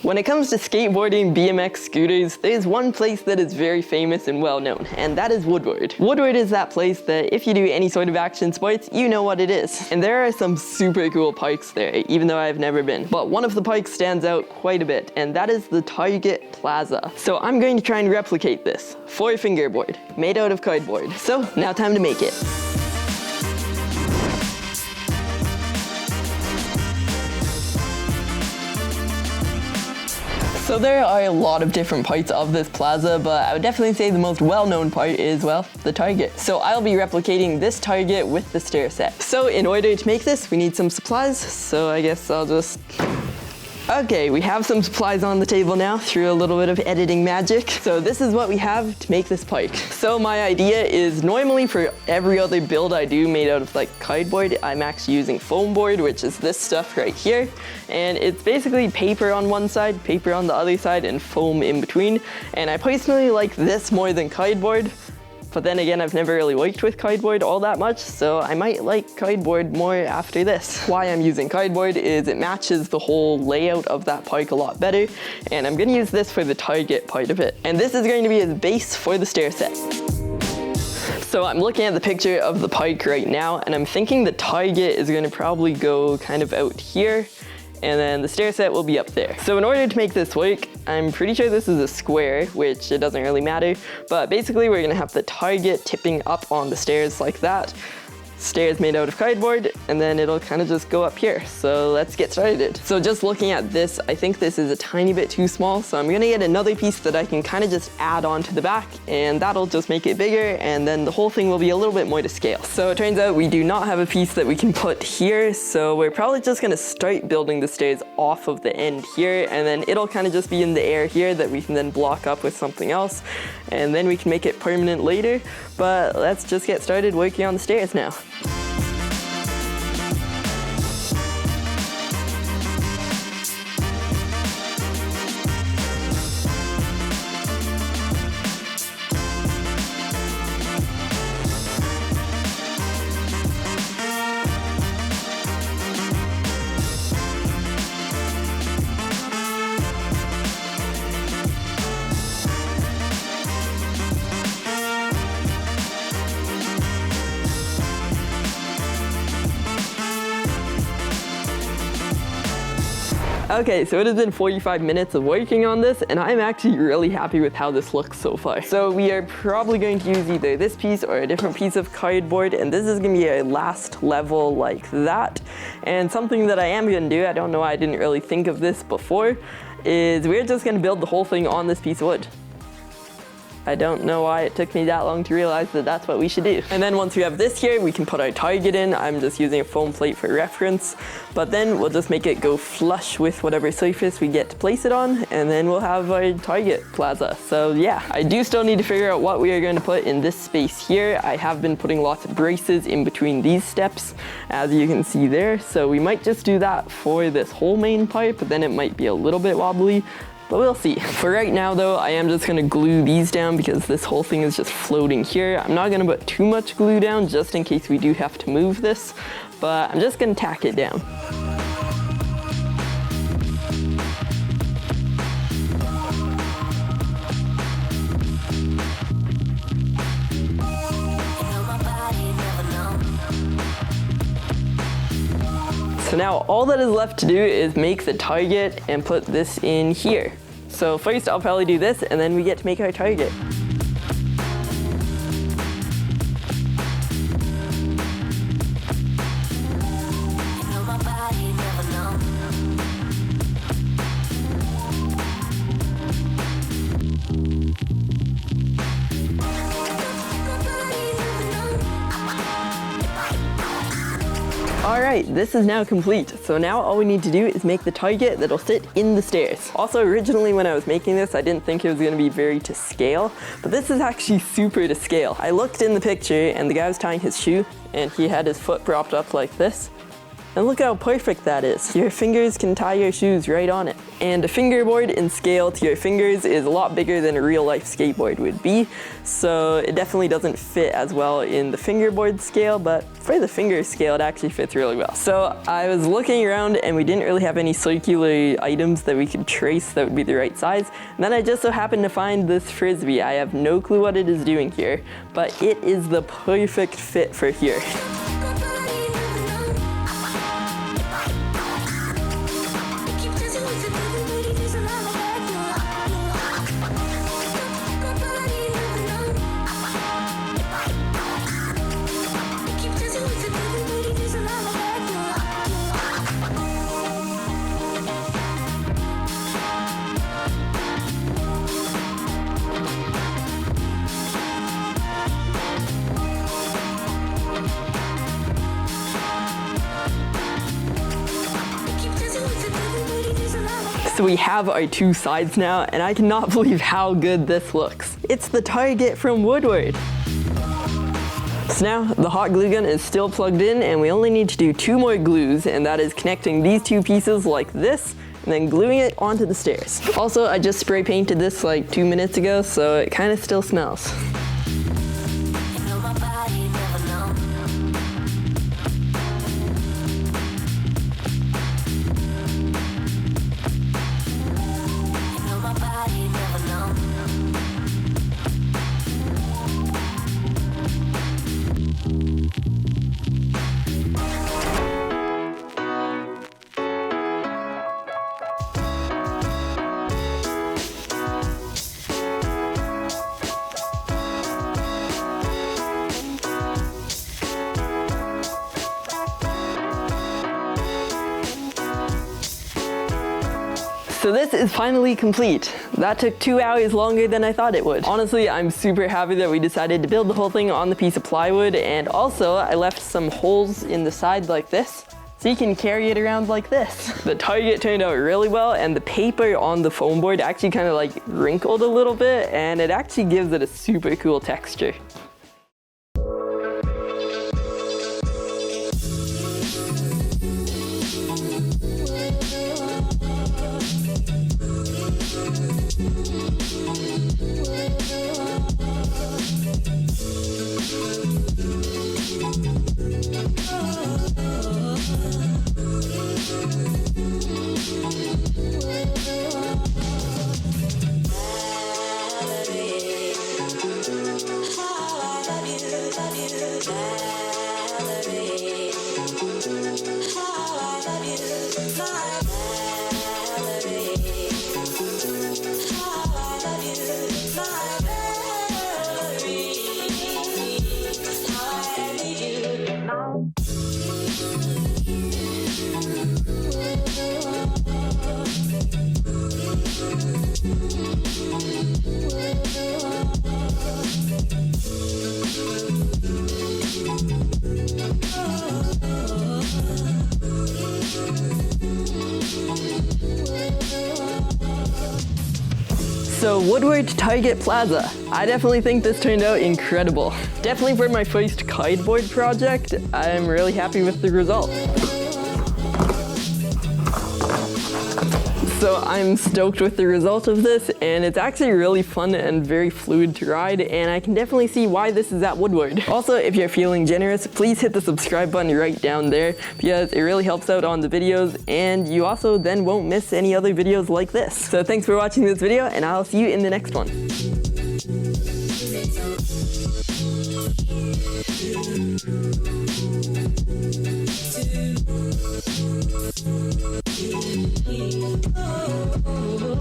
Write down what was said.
When it comes to skateboarding, BMX, scooters, there's one place that is very famous and well known, and that is Woodward. Woodward is that place that if you do any sort of action sports, you know what it is. And there are some super cool parks there, even though I've never been. But one of the parks stands out quite a bit, and that is the Target Plaza. So I'm going to try and replicate this for a fingerboard, made out of cardboard. So now time to make it. So there are a lot of different parts of this plaza, but I would definitely say the most well-known part is, well, the target. So I'll be replicating this target with the stair set. So in order to make this, we need some supplies. So I guess I'll just... Okay, we have some supplies on the table now through a little bit of editing magic. So this is what we have to make this bike. So my idea is normally for every other build I do made out of like cardboard, I'm actually using foam board, which is this stuff right here. And it's basically paper on one side, paper on the other side, and foam in between. And I personally like this more than cardboard. But then again, I've never really worked with cardboard all that much, so I might like cardboard more after this. Why I'm using cardboard is it matches the whole layout of that bike a lot better, and I'm gonna use this for the target part of it. And this is going to be a base for the stair set. So I'm looking at the picture of the bike right now, and I'm thinking the target is gonna probably go kind of out here, and then the stair set will be up there. So in order to make this work, I'm pretty sure this is a square, which it doesn't really matter, but basically we're gonna have the target tipping up on the stairs like that. Stairs made out of cardboard, and then it'll kind of just go up here. So let's get started. So just looking at this, I think this is a tiny bit too small, so I'm gonna get another piece that I can kind of just add on to the back, and that'll just make it bigger, and then the whole thing will be a little bit more to scale. So it turns out we do not have a piece that we can put here, so we're probably just gonna start building the stairs off of the end here, and then it'll kind of just be in the air here that we can then block up with something else, and then we can make it permanent later. But let's just get started working on the stairs now. Okay, so it has been 45 minutes of working on this, and I'm actually really happy with how this looks so far. So we are probably going to use either this piece or a different piece of cardboard, and this is gonna be a last level like that. And something that I am gonna do, I don't know why I didn't really think of this before, is we're just gonna build the whole thing on this piece of wood. I don't know why it took me that long to realize that that's what we should do. And then once we have this here, we can put our target in. I'm just using a foam plate for reference, but then we'll just make it go flush with whatever surface we get to place it on, and then we'll have our target plaza. So yeah, I do still need to figure out what we are going to put in this space here. I have been putting lots of braces in between these steps, as you can see there. So we might just do that for this whole main part, but then it might be a little bit wobbly. But we'll see. For right now though, I am just gonna glue these down because this whole thing is just floating here. I'm not gonna put too much glue down just in case we do have to move this, but I'm just gonna tack it down. So now all that is left to do is make the target and put this in here. So first I'll probably do this, and then we get to make our target. Alright, this is now complete. So now all we need to do is make the target that'll sit in the stairs. Also, originally when I was making this, I didn't think it was going to be very to scale, but this is actually super to scale. I looked in the picture and the guy was tying his shoe and he had his foot propped up like this. And look how perfect that is. Your fingers can tie your shoes right on it. And a fingerboard in scale to your fingers is a lot bigger than a real life skateboard would be, so it definitely doesn't fit as well in the fingerboard scale, but for the finger scale it actually fits really well. So I was looking around and we didn't really have any circular items that we could trace that would be the right size. And then I just so happened to find this frisbee. I have no clue what it is doing here, but it is the perfect fit for here. So we have our two sides now, and I cannot believe how good this looks. It's the target from Woodward. So now the hot glue gun is still plugged in, and we only need to do 2 more glues, and that is connecting these 2 pieces like this, and then gluing it onto the stairs. Also, I just spray painted this like 2 minutes ago, so it kind of still smells. So this is finally complete. That took 2 hours longer than I thought it would. Honestly, I'm super happy that we decided to build the whole thing on the piece of plywood, and also I left some holes in the side like this, so you can carry it around like this. The target turned out really well, and the paper on the foam board actually kind of like wrinkled a little bit, and it actually gives it a super cool texture. So Woodward Target Plaza. I definitely think this turned out incredible. Definitely for my first cardboard project, I'm really happy with the result. So I'm stoked with the result of this, and it's actually really fun and very fluid to ride, and I can definitely see why this is at Woodward. Also, if you're feeling generous, please hit the subscribe button right down there, because it really helps out on the videos, and you also then won't miss any other videos like this. So thanks for watching this video, and I'll see you in the next one. Oh,